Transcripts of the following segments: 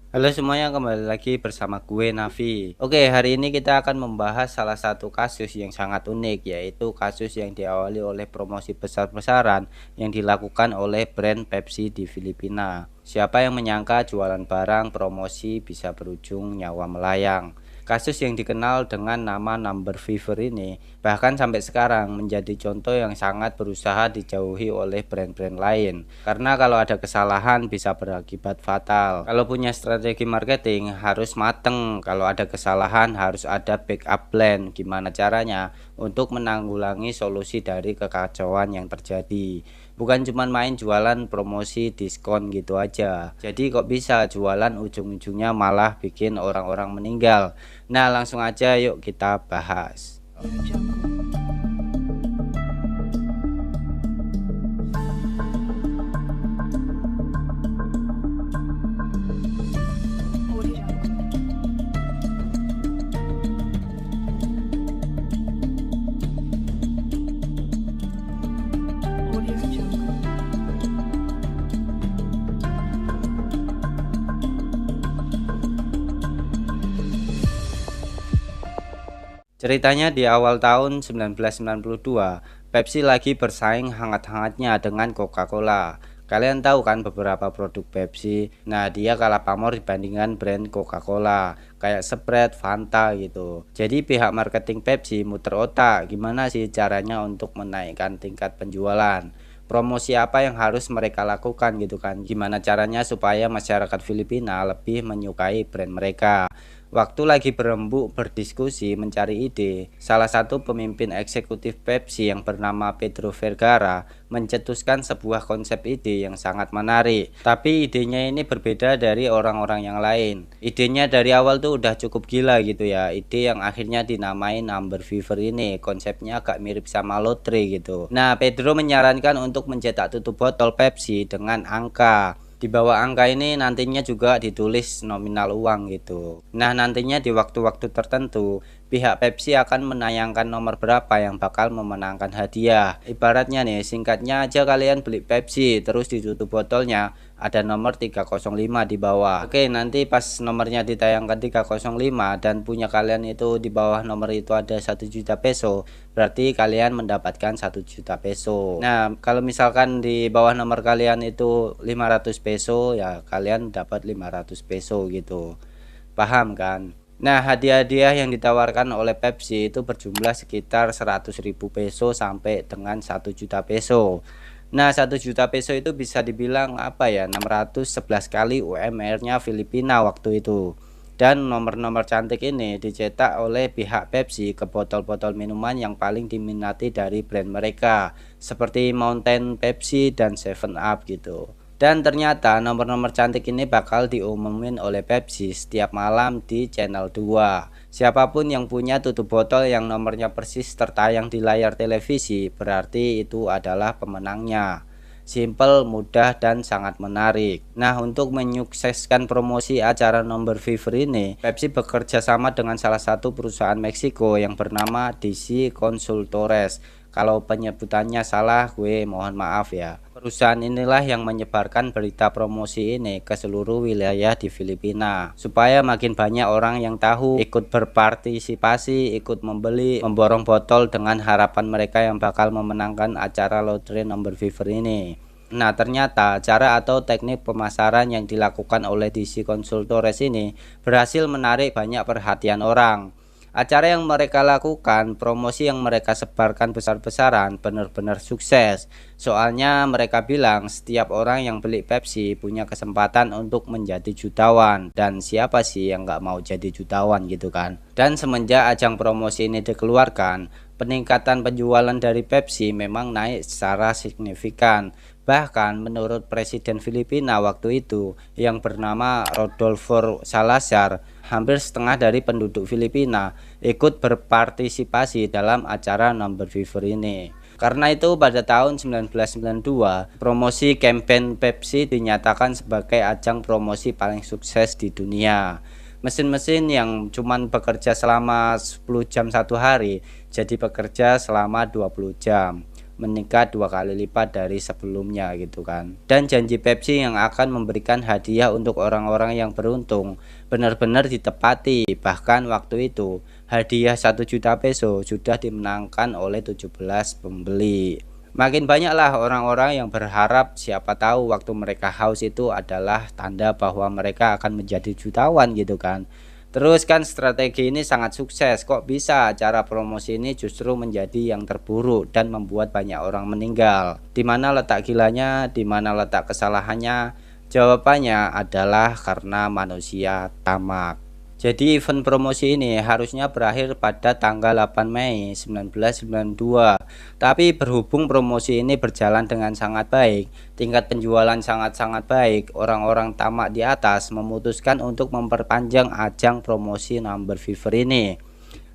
Halo semuanya, kembali lagi bersama gue Navi. Oke, hari ini kita akan membahas salah satu kasus yang sangat unik, yaitu kasus yang diawali oleh promosi besar-besaran yang dilakukan oleh brand Pepsi di Filipina. Siapa yang menyangka jualan barang promosi bisa berujung nyawa melayang. Kasus yang dikenal dengan nama number fever ini bahkan sampai sekarang menjadi contoh yang sangat berusaha dijauhi oleh brand-brand lain. Karena kalau ada kesalahan bisa berakibat fatal. Kalau punya strategi marketing harus mateng. Kalau ada kesalahan harus ada backup plan. Gimana caranya untuk menanggulangi solusi dari kekacauan yang terjadi. Bukan cuma main jualan promosi diskon gitu aja. Jadi kok bisa jualan ujung-ujungnya malah bikin orang-orang meninggal. Nah, langsung aja yuk kita bahas. Ceritanya di awal tahun 1992, Pepsi lagi bersaing hangat-hangatnya dengan Coca-Cola. Kalian tahu kan beberapa produk Pepsi? Nah, dia kalah pamor dibandingkan brand Coca-Cola, kayak Sprite, Fanta gitu. Jadi pihak marketing Pepsi muter otak, gimana sih caranya untuk menaikkan tingkat penjualan? Promosi apa yang harus mereka lakukan gitu kan? Gimana caranya supaya masyarakat Filipina lebih menyukai brand mereka? Waktu lagi berembuk berdiskusi mencari ide, salah satu pemimpin eksekutif Pepsi yang bernama Pedro Vergara mencetuskan sebuah konsep ide yang sangat menarik. Tapi idenya ini berbeda dari orang-orang yang lain. Idenya dari awal tuh udah cukup gila gitu ya. Ide yang akhirnya dinamai number fever ini, konsepnya agak mirip sama lotre gitu. Nah, Pedro menyarankan untuk mencetak tutup botol Pepsi dengan angka. Di bawah angka ini nantinya juga ditulis nominal uang gitu. Nah, nantinya di waktu-waktu tertentu pihak Pepsi akan menayangkan nomor berapa yang bakal memenangkan hadiah. Ibaratnya nih, singkatnya aja kalian beli Pepsi terus ditutup botolnya ada nomor 305 di bawah. Oke, nanti pas nomornya ditayangkan 305 dan punya kalian itu di bawah nomor itu ada 1 juta peso, berarti kalian mendapatkan 1 juta peso. Nah, kalau misalkan di bawah nomor kalian itu 500 peso, ya kalian dapat 500 peso gitu. Paham kan? Nah, hadiah-hadiah yang ditawarkan oleh Pepsi itu berjumlah sekitar 100.000 peso sampai dengan 1 juta peso. Nah, 1 juta peso itu bisa dibilang apa ya, 611 kali UMR-nya Filipina waktu itu. Dan nomor-nomor cantik ini dicetak oleh pihak Pepsi ke botol-botol minuman yang paling diminati dari brand mereka, seperti Mountain Pepsi dan 7 Up gitu. Dan ternyata nomor-nomor cantik ini bakal diumumin oleh Pepsi setiap malam di channel 2. Siapapun yang punya tutup botol yang nomornya persis tertayang di layar televisi, berarti itu adalah pemenangnya. Simple, mudah, dan sangat menarik. Nah, untuk menyukseskan promosi acara number fever ini, Pepsi bekerja sama dengan salah satu perusahaan Meksiko yang bernama DC Consultores. Kalau penyebutannya salah, gue mohon maaf ya. Perusahaan inilah yang menyebarkan berita promosi ini ke seluruh wilayah di Filipina, supaya makin banyak orang yang tahu, ikut berpartisipasi, ikut membeli, memborong botol dengan harapan mereka yang bakal memenangkan acara lotre number fever ini. Nah, ternyata cara atau teknik pemasaran yang dilakukan oleh DC Consultores ini berhasil menarik banyak perhatian orang. Acara yang mereka lakukan, promosi yang mereka sebarkan besar-besaran benar-benar sukses. Soalnya mereka bilang setiap orang yang beli Pepsi punya kesempatan untuk menjadi jutawan. Dan siapa sih yang nggak mau jadi jutawan gitu kan. Dan semenjak ajang promosi ini dikeluarkan, peningkatan penjualan dari Pepsi memang naik secara signifikan. Bahkan menurut Presiden Filipina waktu itu yang bernama Rodolfo Salazar, hampir setengah dari penduduk Filipina ikut berpartisipasi dalam acara number fever ini. Karena itu pada tahun 1992, promosi campaign Pepsi dinyatakan sebagai ajang promosi paling sukses di dunia. Mesin-mesin yang cuman bekerja selama 10 jam satu hari jadi bekerja selama 20 jam. meningkat 2 kali lipat dari sebelumnya gitu kan. Dan janji Pepsi yang akan memberikan hadiah untuk orang-orang yang beruntung benar-benar ditepati. Bahkan waktu itu hadiah 1 juta peso sudah dimenangkan oleh 17 pembeli. Makin banyaklah orang-orang yang berharap, siapa tahu waktu mereka haus itu adalah tanda bahwa mereka akan menjadi jutawan gitu kan. Terus kan strategi ini sangat sukses, kok bisa cara promosi ini justru menjadi yang terburuk dan membuat banyak orang meninggal. Di mana letak gilanya, di mana letak kesalahannya? Jawabannya adalah karena manusia tamak. Jadi event promosi ini harusnya berakhir pada tanggal 8 Mei 1992. Tapi berhubung promosi ini berjalan dengan sangat baik, tingkat penjualan sangat-sangat baik, orang-orang tamak di atas memutuskan untuk memperpanjang ajang promosi Number Fever ini.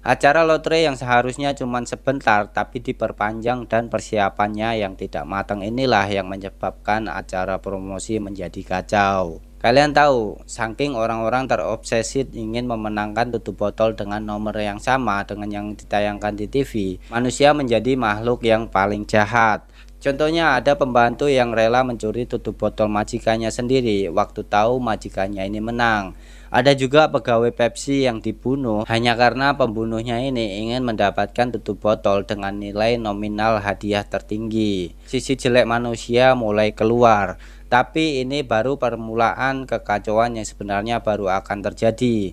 Acara lotre yang seharusnya cuma sebentar tapi diperpanjang dan persiapannya yang tidak matang inilah yang menyebabkan acara promosi menjadi kacau. Kalian tahu, saking orang-orang terobsesi ingin memenangkan tutup botol dengan nomor yang sama dengan yang ditayangkan di TV, manusia menjadi makhluk yang paling jahat. Contohnya ada pembantu yang rela mencuri tutup botol majikannya sendiri waktu tahu majikannya ini menang. Ada juga pegawai Pepsi yang dibunuh hanya karena pembunuhnya ini ingin mendapatkan tutup botol dengan nilai nominal hadiah tertinggi. Sisi jelek manusia mulai keluar. Tapi ini baru permulaan kekacauan yang sebenarnya baru akan terjadi.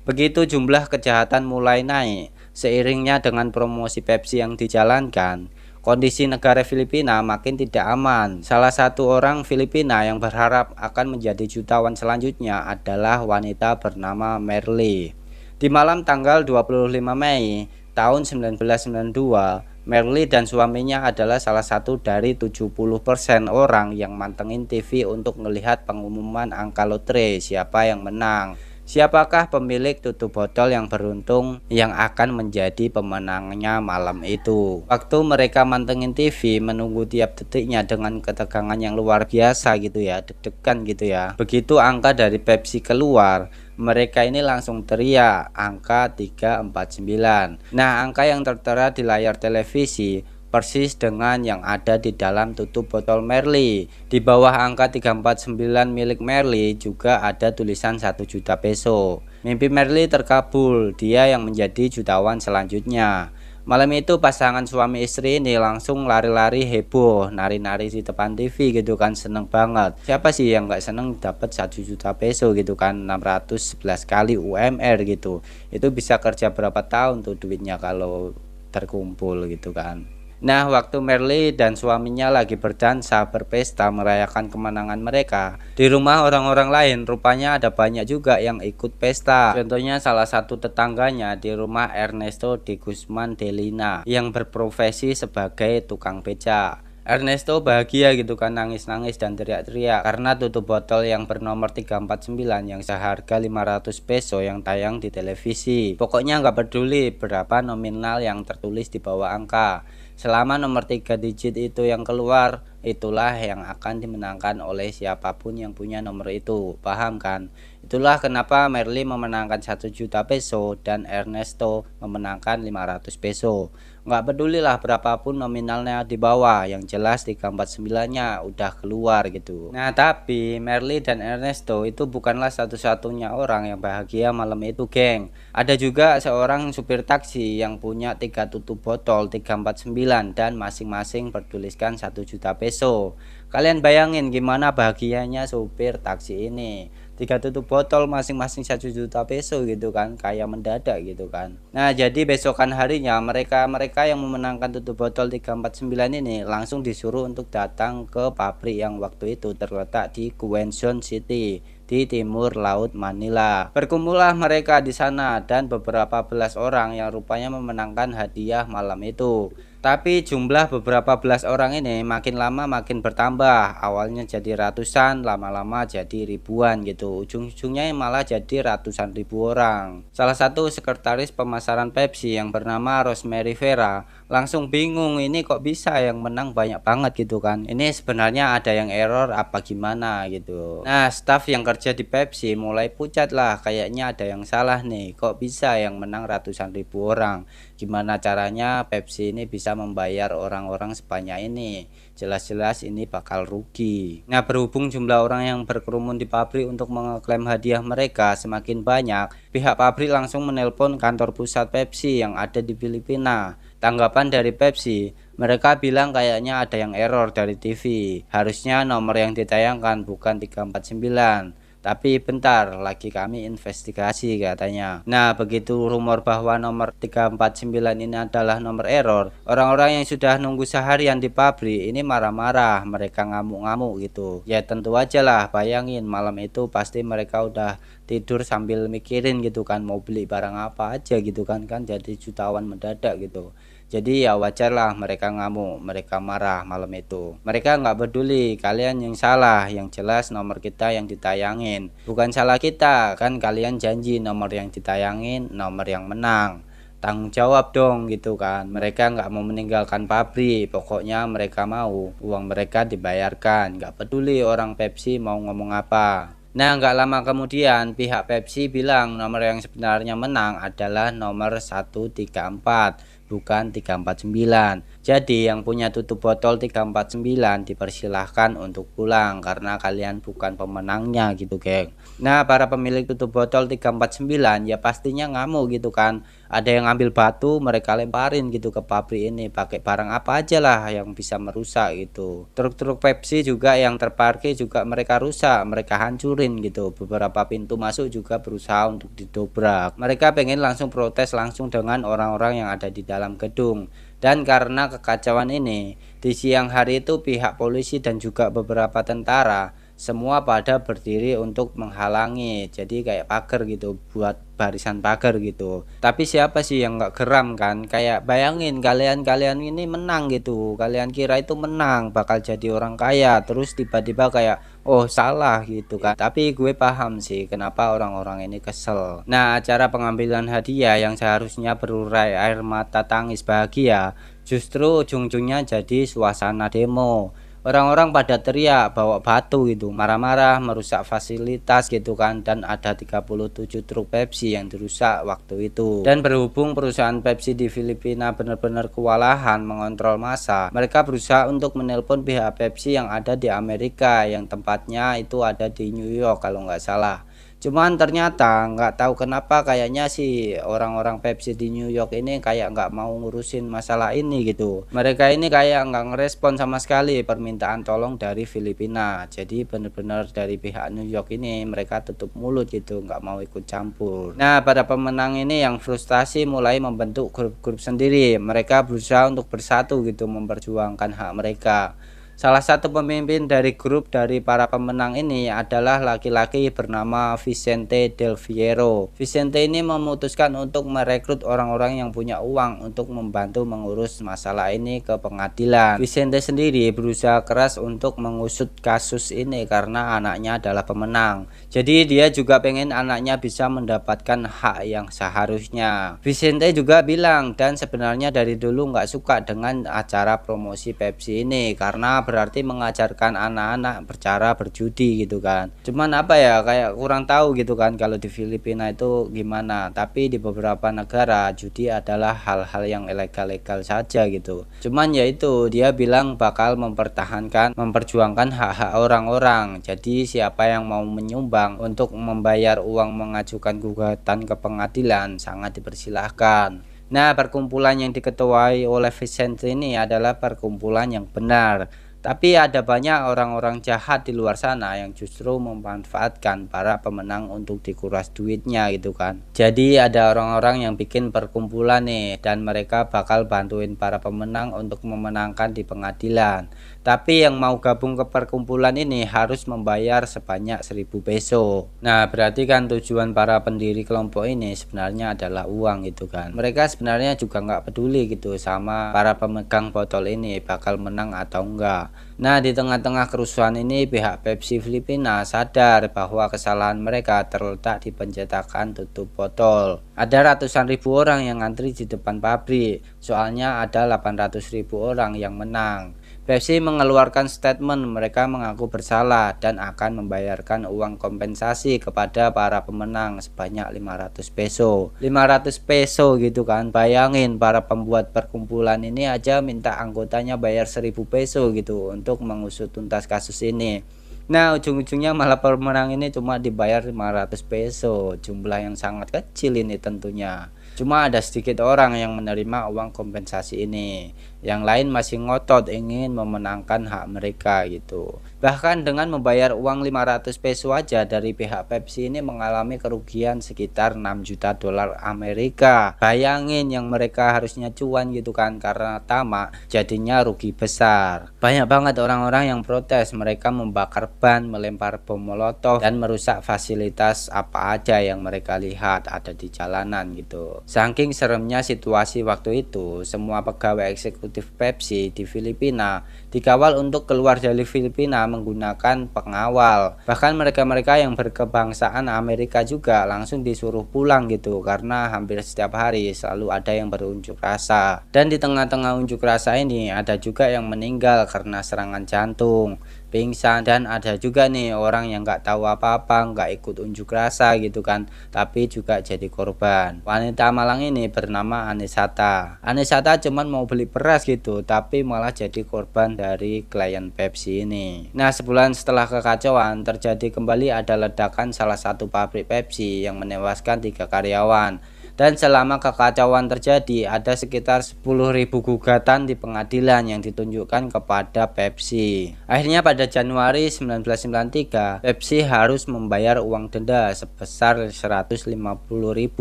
Begitu jumlah kejahatan mulai naik, seiringnya dengan promosi Pepsi yang dijalankan, kondisi negara Filipina makin tidak aman. Salah satu orang Filipina yang berharap akan menjadi jutawan selanjutnya adalah wanita bernama Merly. Di malam tanggal 25 Mei tahun 1992, Merly dan suaminya adalah salah satu dari 70% orang yang mantengin TV untuk melihat pengumuman angka lotre siapa yang menang. Siapakah pemilik tutup botol yang beruntung yang akan menjadi pemenangnya malam itu. Waktu mereka mantengin TV menunggu tiap detiknya dengan ketegangan yang luar biasa gitu ya, deg-degan gitu ya. Begitu angka dari Pepsi keluar, mereka ini langsung teriak angka 349. Nah, angka yang tertera di layar televisi persis dengan yang ada di dalam tutup botol Merly. Di bawah angka 349 milik Merly juga ada tulisan 1 juta peso. Mimpi Merly terkabul, dia yang menjadi jutawan selanjutnya. Malam itu pasangan suami istri ini langsung lari-lari heboh, nari-nari di depan TV gitu kan, seneng banget. Siapa sih yang nggak seneng dapat 1 juta peso gitu kan, 611 kali UMR gitu. Itu bisa kerja berapa tahun tuh duitnya kalau terkumpul gitu kan. Nah, waktu Merly dan suaminya lagi berdansa, berpesta, merayakan kemenangan mereka, di rumah orang-orang lain rupanya ada banyak juga yang ikut pesta. Contohnya salah satu tetangganya di rumah Ernesto de Guzman de Lina yang berprofesi sebagai tukang beca. Ernesto bahagia gitu kan, nangis-nangis dan teriak-teriak karena tutup botol yang bernomor 349 yang seharga 500 peso yang tayang di televisi. Pokoknya nggak peduli berapa nominal yang tertulis di bawah angka. Selama nomor 3 digit itu yang keluar, itulah yang akan dimenangkan oleh siapapun yang punya nomor itu. Paham kan? Itulah kenapa Merly memenangkan 1 juta peso dan Ernesto memenangkan 500 peso. Nggak pedulilah berapapun nominalnya di bawah, yang jelas 349-nya udah keluar gitu. Nah, tapi Merly dan Ernesto itu bukanlah satu-satunya orang yang bahagia malam itu, geng. Ada juga seorang supir taksi yang punya 3 tutup botol 349 dan masing-masing bertuliskan 1 juta peso. Kalian bayangin gimana bahagianya supir taksi ini. 3 tutup botol masing-masing 1 juta peso gitu kan, kayak mendadak gitu kan. Nah, jadi besokan harinya mereka yang memenangkan tutup botol 349 ini langsung disuruh untuk datang ke pabrik yang waktu itu terletak di Quezon City di timur laut Manila. Berkumpullah mereka di sana dan beberapa belas orang yang rupanya memenangkan hadiah malam itu. Tapi jumlah beberapa belas orang ini makin lama makin bertambah. Awalnya jadi ratusan, lama-lama jadi ribuan gitu. Ujung-ujungnya malah jadi ratusan ribu orang. Salah satu sekretaris pemasaran Pepsi yang bernama Rosemary Vera langsung bingung, ini kok bisa yang menang banyak banget gitu kan. Ini sebenarnya ada yang error apa gimana gitu. Nah, staff yang kerja di Pepsi mulai pucat lah, kayaknya ada yang salah nih. Kok bisa yang menang ratusan ribu orang? Gimana caranya Pepsi ini bisa bisa membayar orang-orang sebanyak ini. Jelas-jelas ini bakal rugi. Nah, berhubung jumlah orang yang berkerumun di pabrik untuk mengeklaim hadiah mereka semakin banyak, pihak pabrik langsung menelpon kantor pusat Pepsi yang ada di Filipina. Tanggapan dari Pepsi, mereka bilang kayaknya ada yang error dari TV. Harusnya nomor yang ditayangkan bukan 349. Tapi bentar, lagi kami investigasi katanya. Nah, begitu rumor bahwa nomor 349 ini adalah nomor error, orang-orang yang sudah nunggu seharian di pabrik ini marah-marah, mereka ngamuk-ngamuk gitu. Ya tentu aja lah, bayangin malam itu pasti mereka udah tidur sambil mikirin gitu kan, mau beli barang apa aja gitu kan, jadi jutawan mendadak gitu. Jadi ya wajar lah mereka ngamuk, mereka marah malam itu. Mereka nggak peduli kalian yang salah, yang jelas nomor kita yang ditayangin. Bukan salah kita, kan kalian janji nomor yang ditayangin, nomor yang menang. Tanggung jawab dong gitu kan. Mereka nggak mau meninggalkan pabrik, pokoknya mereka mau uang mereka dibayarkan. Nggak peduli orang Pepsi mau ngomong apa. Nah, nggak lama kemudian pihak Pepsi bilang nomor yang sebenarnya menang adalah nomor 134. Bukan 349. Jadi yang punya tutup botol 349 dipersilahkan untuk pulang karena kalian bukan pemenangnya gitu geng. Nah, para pemilik tutup botol 349 ya pastinya ngamuk gitu kan. Ada yang ngambil batu mereka lemparin gitu ke pabrik ini, pakai barang apa aja lah yang bisa merusak gitu. Truk-truk Pepsi juga yang terparkir juga mereka rusak, mereka hancurin gitu. Beberapa pintu masuk juga berusaha untuk didobrak. Mereka pengen langsung protes langsung dengan orang-orang yang ada di dalam gedung. Dan karena kekacauan ini, di siang hari itu pihak polisi dan juga beberapa tentara semua pada berdiri untuk menghalangi, jadi kayak pagar gitu, buat barisan pagar gitu. Tapi siapa sih yang nggak geram kan? Kayak bayangin kalian ini menang gitu, kalian kira itu menang bakal jadi orang kaya, terus tiba-tiba kayak oh salah gitu kan. Tapi gue paham sih kenapa orang-orang ini kesel. Nah, acara pengambilan hadiah yang seharusnya berurai air mata tangis bahagia justru ujung-ujungnya jadi suasana demo. Orang-orang pada teriak, bawa batu gitu, marah-marah, merusak fasilitas gitu kan. Dan ada 37 truk Pepsi yang dirusak waktu itu. Dan berhubung perusahaan Pepsi di Filipina benar-benar kewalahan mengontrol massa, mereka berusaha untuk menelpon pihak Pepsi yang ada di Amerika, yang tempatnya itu ada di New York kalau nggak salah. Cuman ternyata nggak tahu kenapa kayaknya sih orang-orang Pepsi di New York ini kayak nggak mau ngurusin masalah ini gitu. Mereka ini kayak nggak ngerespon sama sekali permintaan tolong dari Filipina. Jadi benar-benar dari pihak New York ini mereka tutup mulut gitu, nggak mau ikut campur. Nah, para pemenang ini yang frustasi mulai membentuk grup-grup sendiri. Mereka berusaha untuk bersatu gitu memperjuangkan hak mereka. Salah satu pemimpin dari grup dari para pemenang ini adalah laki-laki bernama Vicente Del Fierro. Vicente ini memutuskan untuk merekrut orang-orang yang punya uang untuk membantu mengurus masalah ini ke pengadilan. Vicente sendiri berusaha keras untuk mengusut kasus ini karena anaknya adalah pemenang. Jadi dia juga pengen anaknya bisa mendapatkan hak yang seharusnya. Vicente juga bilang dan sebenarnya dari dulu nggak suka dengan acara promosi Pepsi ini karena berarti mengajarkan anak-anak bercara berjudi gitu kan. Cuman apa ya, kayak kurang tahu gitu kan kalau di Filipina itu gimana. Tapi di beberapa negara judi adalah hal-hal yang ilegal-legal saja gitu. Cuman ya itu dia bilang bakal memperjuangkan hak-hak orang-orang. Jadi siapa yang mau menyumbang untuk membayar uang mengajukan gugatan ke pengadilan sangat dipersilahkan. Nah, perkumpulan yang diketuai oleh Vicente ini adalah perkumpulan yang benar. Tapi ada banyak orang-orang jahat di luar sana yang justru memanfaatkan para pemenang untuk dikuras duitnya gitu kan. Jadi ada orang-orang yang bikin perkumpulan nih dan mereka bakal bantuin para pemenang untuk memenangkan di pengadilan. Tapi yang mau gabung ke perkumpulan ini harus membayar sebanyak 1000 peso. Nah, berarti kan tujuan para pendiri kelompok ini sebenarnya adalah uang gitu kan. Mereka sebenarnya juga nggak peduli gitu sama para pemegang botol ini bakal menang atau enggak. Nah, di tengah-tengah kerusuhan ini pihak Pepsi Filipina sadar bahwa kesalahan mereka terletak di pencetakan tutup botol. Ada ratusan ribu orang yang ngantri di depan pabrik, soalnya ada 800.000 orang yang menang. Pepsi mengeluarkan statement mereka mengaku bersalah dan akan membayarkan uang kompensasi kepada para pemenang sebanyak 500 peso. 500 peso gitu kan. Bayangin, para pembuat perkumpulan ini aja minta anggotanya bayar 1000 peso gitu untuk mengusut tuntas kasus ini. Nah, ujung-ujungnya malah pemenang ini cuma dibayar 500 peso. Jumlah yang sangat kecil ini tentunya. Cuma ada sedikit orang yang menerima uang kompensasi ini. Yang lain masih ngotot ingin memenangkan hak mereka gitu. Bahkan dengan membayar uang 500 peso aja dari pihak Pepsi ini mengalami kerugian sekitar 6 juta dolar Amerika. Bayangin, yang mereka harusnya cuan gitu kan, karena tamak jadinya rugi besar. Banyak banget orang-orang yang protes, mereka membakar ban, melempar bom molotov, dan merusak fasilitas apa aja yang mereka lihat ada di jalanan gitu. Saking seremnya situasi waktu itu, semua pegawai eksekutif Pepsi di Filipina dikawal untuk keluar dari Filipina menggunakan pengawal. Bahkan mereka-mereka yang berkebangsaan Amerika juga langsung disuruh pulang gitu, karena hampir setiap hari selalu ada yang berunjuk rasa. Dan di tengah-tengah unjuk rasa ini ada juga yang meninggal karena serangan jantung, pingsan, dan ada juga nih orang yang nggak tahu apa-apa, nggak ikut unjuk rasa gitu kan, tapi juga jadi korban. Wanita Malang ini bernama Anisata. Anisata cuman mau beli beras gitu, tapi malah jadi korban dari klien Pepsi ini. Nah, sebulan setelah kekacauan, terjadi kembali ada ledakan salah satu pabrik Pepsi yang menewaskan 3 karyawan. Dan selama kekacauan terjadi, ada sekitar 10.000 gugatan di pengadilan yang ditunjukkan kepada Pepsi. Akhirnya pada Januari 1993, Pepsi harus membayar uang denda sebesar 150.000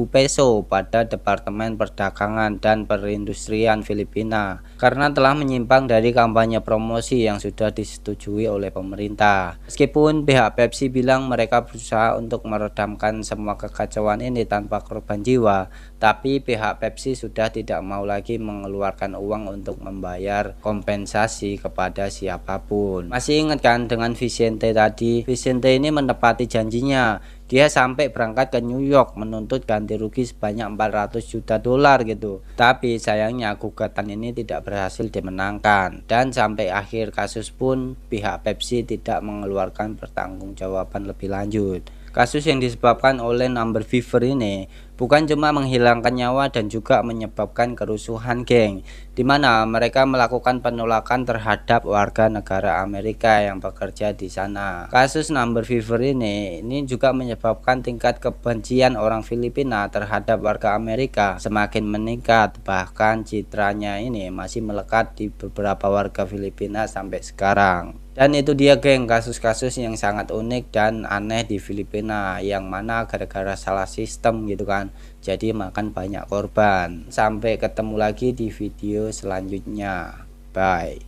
peso pada Departemen Perdagangan dan Perindustrian Filipina karena telah menyimpang dari kampanye promosi yang sudah disetujui oleh pemerintah. Meskipun pihak Pepsi bilang mereka berusaha untuk meredamkan semua kekacauan ini tanpa korban jiwa, tapi pihak Pepsi sudah tidak mau lagi mengeluarkan uang untuk membayar kompensasi kepada siapapun. Masih ingat kan dengan Vicente tadi? Vicente ini menepati janjinya. Dia sampai berangkat ke New York menuntut ganti rugi sebanyak 400 juta dolar gitu. Tapi sayangnya gugatan ini tidak berhasil dimenangkan, dan sampai akhir kasus pun pihak Pepsi tidak mengeluarkan pertanggungjawaban lebih lanjut. Kasus yang disebabkan oleh number fever ini bukan cuma menghilangkan nyawa dan juga menyebabkan kerusuhan geng, di mana mereka melakukan penolakan terhadap warga negara Amerika yang bekerja di sana. Kasus number fever ini juga menyebabkan tingkat kebencian orang Filipina terhadap warga Amerika semakin meningkat, bahkan citranya ini masih melekat di beberapa warga Filipina sampai sekarang. Dan itu dia geng, kasus-kasus yang sangat unik dan aneh di Filipina, yang mana gara-gara salah sistem gitu kan, jadi makan banyak korban. Sampai ketemu lagi di video selanjutnya. Bye.